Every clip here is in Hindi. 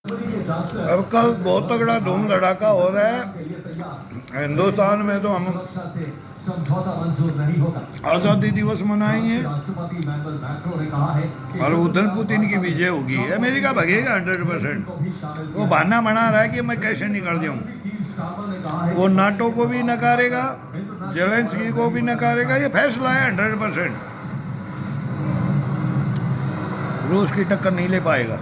अब कल बहुत तगड़ा धूम धड़ाका हो रहा है हिंदुस्तान में। तो हम आज़ादी दिवस मनाएंगे और उधर पुतिन की विजय होगी। अमेरिका भगेगा 100%। वो बहाना बना रहा है कि मैं कैसे निकल जाऊं। वो नाटो को भी नकारेगा, जेलेंस्की को भी नकारेगा। ये फैसला है 100%। रूस की टक्कर नहीं ले पाएगा,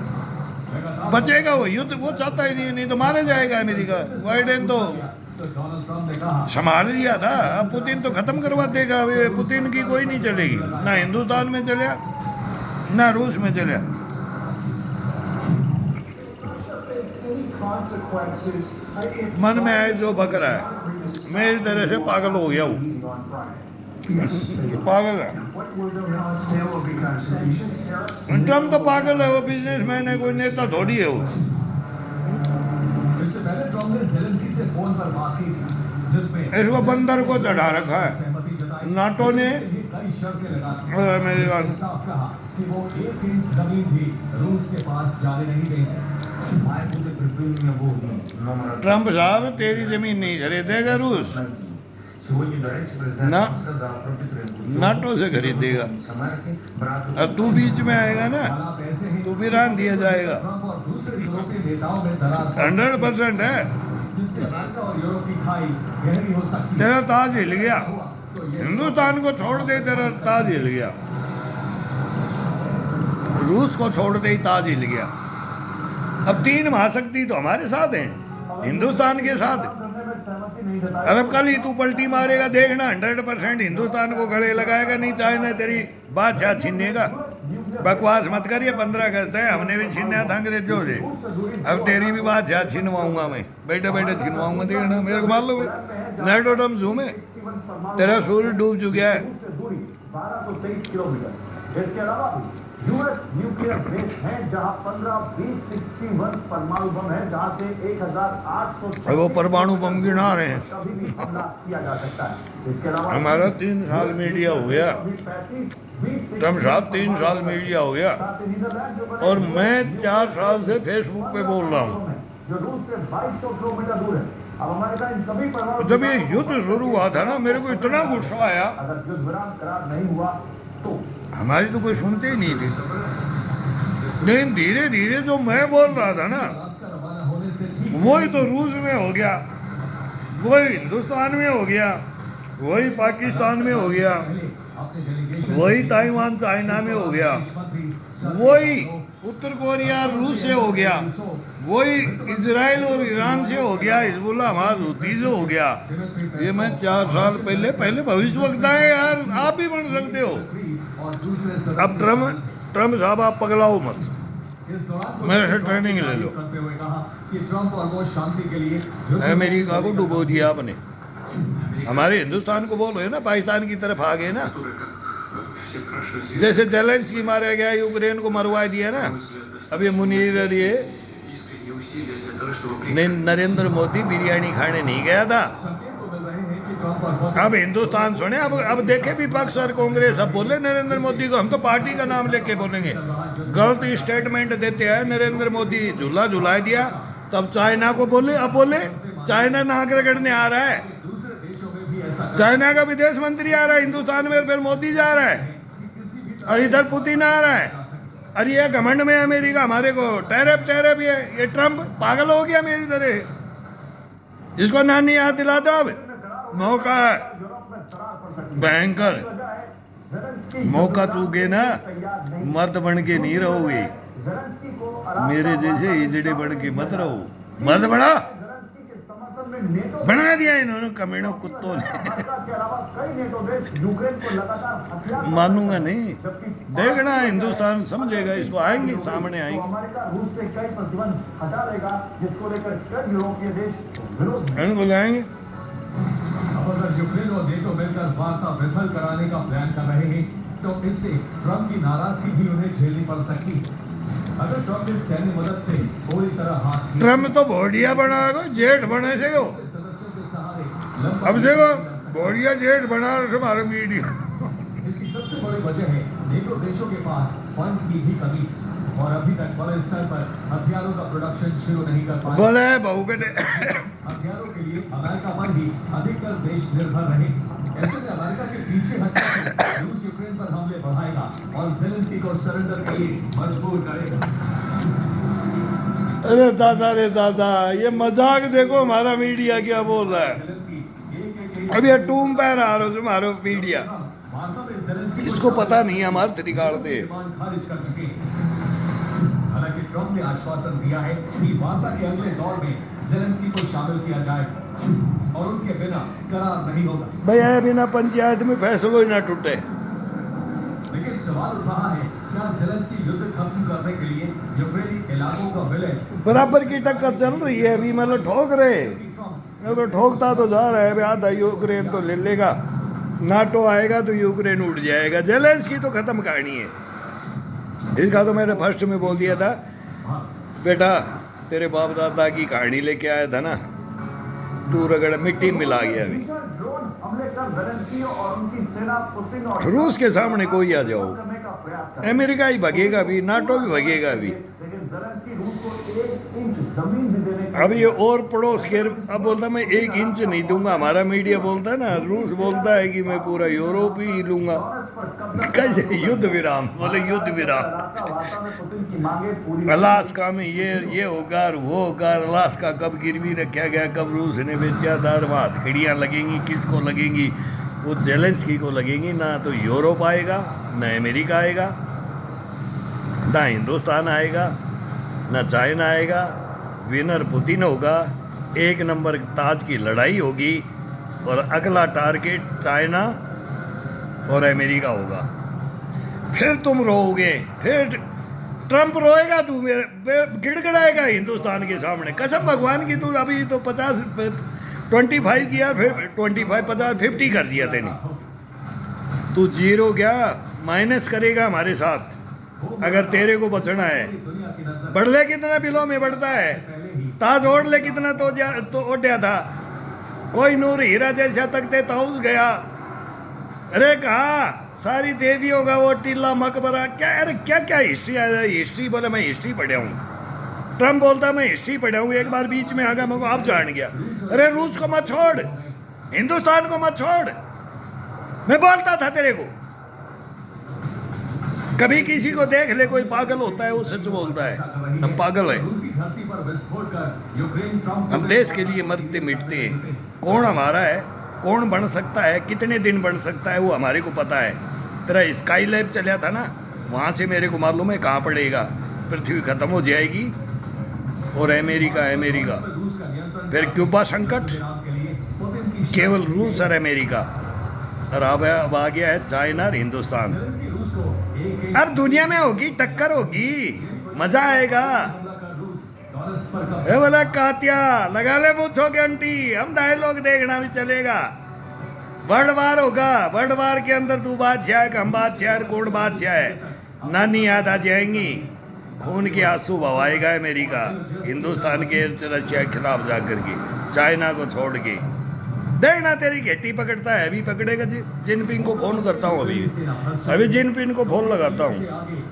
बचेगा वो युद्ध। वो चाहता ही नहीं तो मारा जाएगा अमेरिका। बाइडेन तो संभाल लिया था, अब पुतिन तो खत्म करवा देगा। पुतिन की कोई नहीं चलेगी, ना हिंदुस्तान में चलिया ना रूस में चलिया। मन में आए जो बक रहा है। मैं इस तरह से पागल हो गया हूँ। पागल है ट्रम्प तो पागल है। वो बिजनेसमैन है, कोई नेता थोड़ी है वो। इसको बंदर को चढ़ा रखा है नाटो ने और अमेरिका ने। ट्रम्प साहब तेरी जमीन नहीं खरीदेगा रूस, ना नाटो से खरीदेगा। और तू बीच में आएगा ना, तू भी रान दिया जाएगा। 100% है। तेरा ताज हिल गया, हिंदुस्तान को छोड़ दे तेरा ताज हिल गया। रूस को छोड़ दे ताज हिल गया। अब 3 महाशक्ति तो हमारे साथ हैं, हिंदुस्तान के साथ। अरब कल ही तू पलटी मारेगा देखना। 100% हिंदुस्तान को गले लगाएगा। नहीं चाहे तेरी बादशाह छीनेगा। बकवास मत करिए। 15 अगस्त है, हमने भी छीना था अंग्रेजों से। अब तेरी भी बादशाह छीनवाऊंगा मैं, बैठे बैठे छीनवाऊंगा। देखना, मेरे को मालूम है। नाइट्रोडम जू में तेरा सूर्य डूब चुका है। इसके अलावा यूएस न्यूक्लियर बेस है जहां 15-20-61 परमाणु बम है, जहां से 1800 वो परमाणु बम गिना रहे हैं। कभी भी हमला किया जा सकता है। इसके अलावा हमारा 3 साल मीडिया हो गया। ट्रम्प साहब 3 साल मीडिया हो गया और मैं 4 साल से फेसबुक पे बोल रहा हूँ। जो रूस से 2200 किलोमीटर दूर है। अब अमेरिका इन सभी परमाणु जब ये युद्ध शुरू हुआ था ना, मेरे को इतना गुस्सा आया। अगर युद्ध विराम करार नहीं हुआ तो हमारी तो कोई सुनते ही नहीं थे। लेकिन धीरे धीरे जो मैं बोल रहा था ना, वही तो रूस में हो गया, वही हिंदुस्तान में हो गया, वही पाकिस्तान में हो गया, वही ताइवान चाइना में हो गया, वही उत्तर कोरिया रूस से हो गया, वही इजराइल और ईरान से हो गया, हिजबुल्लाह हमारा हुती से हो गया। ये मैं 4 साल पहले भविष्यवक्ता है यार, आप भी बन सकते हो। अब ट्रम्प साहब आप पगलाओ मत, मेरे से ट्रेनिंग ले लो। अमेरिका को डुबो दिया आपने, हमारे हिंदुस्तान को बोल रहे ना पाकिस्तान की तरफ आ गए ना। जैसे जेलेंस्की मारा गया, यूक्रेन को मरवा दिया ना। अब ये मुनीर ये नरेंद्र मोदी बिरयानी खाने नहीं गया था। अब हिंदुस्तान सुने। अब देखे विपक्ष और कांग्रेस अब बोले नरेंद्र मोदी को। हम तो पार्टी का नाम लेके बोलेंगे। गलत स्टेटमेंट देते हैं नरेंद्र मोदी, झूला झुला दिया। तब चाइना को बोले, अब बोले चाइना नाक रगड़ने आ रहा है। चाइना का विदेश मंत्री आ रहा है हिंदुस्तान में, फिर मोदी जा रहा है और इधर पुतिन आ रहा है। अरे ये घमंड में अमेरिका हमारे को टैरिफ ये ट्रम्प पागल हो गया मेरी तरह। इसको नानी याद दिला दो। अब मौका है भयंकर, मौका चूके ना मर्द बन के नहीं रहोगे। मेरे जैसे हिजड़े बन के मत रहो। मर्द बना दिया इन्होंने कमीनों कुत्तों ने। मानूंगा नहीं, देखना हिंदुस्तान समझेगा इसको। आएंगे सामने आएंगे, इनको लाएंगे। अगर यूक्रेन और नेटो मिलकर वार्ता विफल कराने का प्लान कर रहे हैं तो इससे ट्रम्प की नाराजगी भी उन्हें झेलनी पड़ सकती है। अगर ट्रम्प इस सैन्य मदद से पूरी तरह हाथ ट्रम्प तो भोडिया बना रहा, जेठ बने से हो। अब देखो भोडिया जेठ बना रहे हमारे मीडिया। इसकी सबसे बड़ी वजह है नेटो देशों के पास फंड की भी कमी। और अभी तक बड़े स्तर पर हथियारों का प्रोडक्शन शुरू नहीं कर पाए। बोले बहू के हथियारों के लिए अमेरिका पर ही अधिकतर देश निर्भर रहे। ऐसे में अमेरिका के पीछे हटकर रूस यूक्रेन पर हमले बढ़ाएगा और जेलेंस्की को सरेंडर के लिए मजबूर करेगा। रे दादा ये मजाक देखो हमारा मीडिया क्या बोल रहा है। जेलेंस्की अब ये टूम पैर आ रहा हमारा मीडिया, वार्ता में जेलेंस्की को इसको पता नहीं है हमारे त्रिकाल दे। डिमांड खारिज कर चुके हैं। हालांकि ट्रंप ने आश्वासन दिया है कि वार्ता के अगले दौर में जेलेंस्की को शामिल किया जाएगा और उनके बिना करार नहीं होगा। भैया बिना पंचायत में फैसलों ही ना टूटे। लेकिन सवाल उठ रहा है, क्या जेलेंस्की युद्ध खत्म करने के लिए यूक्रेनी इलाकों का विलय बराबर की टक्कर चल रही है अभी, मतलब ठोक रहे, तो ठोकता तो जा रहा है। अभी आधा यूक्रेन तो ले लेगा, नाटो आएगा तो यूक्रेन उठ जाएगा। जेलेंस्की तो खत्म कहानी है इसका। तो मैंने फर्स्ट में बोल दिया था, बेटा तेरे बाप दादा की कहानी लेके आया था ना, तू रगड़ मिट्टी में मिला गया। अभी ड्रोन हमले कर जेलेंस्की और उनकी सेना पुतिन और रूस के सामने कोई आ जाओ, करने का प्रयास कर अमेरिका ही भगेगा अभी, नाटो भी भगेगा अभी। लेकिन जेलेंस्की रूस को 1 इंच जमीन भी देने का अब ये और पड़ोस के अब बोलता मैं 1 इंच नहीं दूंगा। हमारा मीडिया बोलता है ना, रूस बोलता है कि मैं पूरा यूरोप ही लूंगा। कैसे युद्ध विराम, बोले युद्ध विराम। वार्ता में पुतिन की मांगे पूरी अलास्का में ये होगा वो होगा। अलास्का कब गिरवी रखा गया, कब रूस ने बेचा था, वहाँ हथकड़ियाँ लगेंगी, किसको लगेंगी? वो जेलेंस्की को लगेंगी। ना तो यूरोप आएगा, ना अमेरिका आएगा, ना हिंदुस्तान आएगा, ना चाइना आएगा। विनर पुतिन होगा। 1 नंबर ताज की लड़ाई होगी और अगला टारगेट चाइना और अमेरिका होगा। फिर तुम रोओगे, फिर ट्रंप रोएगा, तू गिड़गिड़ाएगा हिंदुस्तान के सामने। कसम भगवान की, तू अभी तो 25 किया, फिर 25 50 50 कर दिया तेने। तू जीरो क्या माइनस करेगा हमारे साथ अगर तेरे को बचना है। दुनिया की नजर बढ़ ले कितना बिलों में बढ़ता है, पहले ही ताज ओढ़ ले कितना तो ओढ़ा था। कोई नूर हीरा जैसा तकते ताउस गया। अरे कहा सारी देवियों का वो टीला मकबरा क्या, अरे क्या क्या हिस्ट्री है। हिस्ट्री बोले मैं हिस्ट्री पढ़ा हूँ। ट्रम्प बोलता मैं हिस्ट्री पढ़ा हूँ। एक बार बीच में आ गया, मैं आप जान गया। अरे रूस को मत छोड़, हिंदुस्तान को मत छोड़। मैं बोलता था तेरे को। कभी किसी को देख ले कोई पागल होता है, वो सच बोलता है। हम पागल हैं, रूसी धरती पर विस्फोट कर यूक्रेन ट्रंप हम देश के लिए मरते मिटते हैं। कौन हमारा है, कौन बन सकता है, कितने दिन बन सकता है, वो हमारे को पता है। तेरा स्काई लैब चला था ना, वहाँ से मेरे को मालूम है कहाँ पड़ेगा। पृथ्वी खत्म हो जाएगी और अमेरिका रूस का नियंत्रण फिर क्यूबा संकट, के लिए पुतिन की केवल रूस और अमेरिका। और अब आ गया है चाइना और हिंदुस्तान। जेलेंस्की रूस को एक अब दुनिया में होगी टक्कर, होगी मजा आएगा। हमला कर रूस डॉलर्स पर कब्जा ए बोला कातिया लगा ले मुझो घंटी, हम डायलॉग देखना भी चलेगा। वर्ल्ड वार होगा, वर्ल्ड वार के अंदर तू बादशाह है, हम बादशाह है, कौन बादशाह है। नानी याद आ जाएंगी, खून के आंसू बहाएगा अमेरिका हिंदुस्तान के रशिया के खिलाफ जाकर के, चाइना को छोड़ के। देखना तेरी घेटी पकड़ता है, अभी पकड़ेगा। जिनपिंग को फोन करता हूँ, अभी जिनपिंग को फोन लगाता हूँ। आगे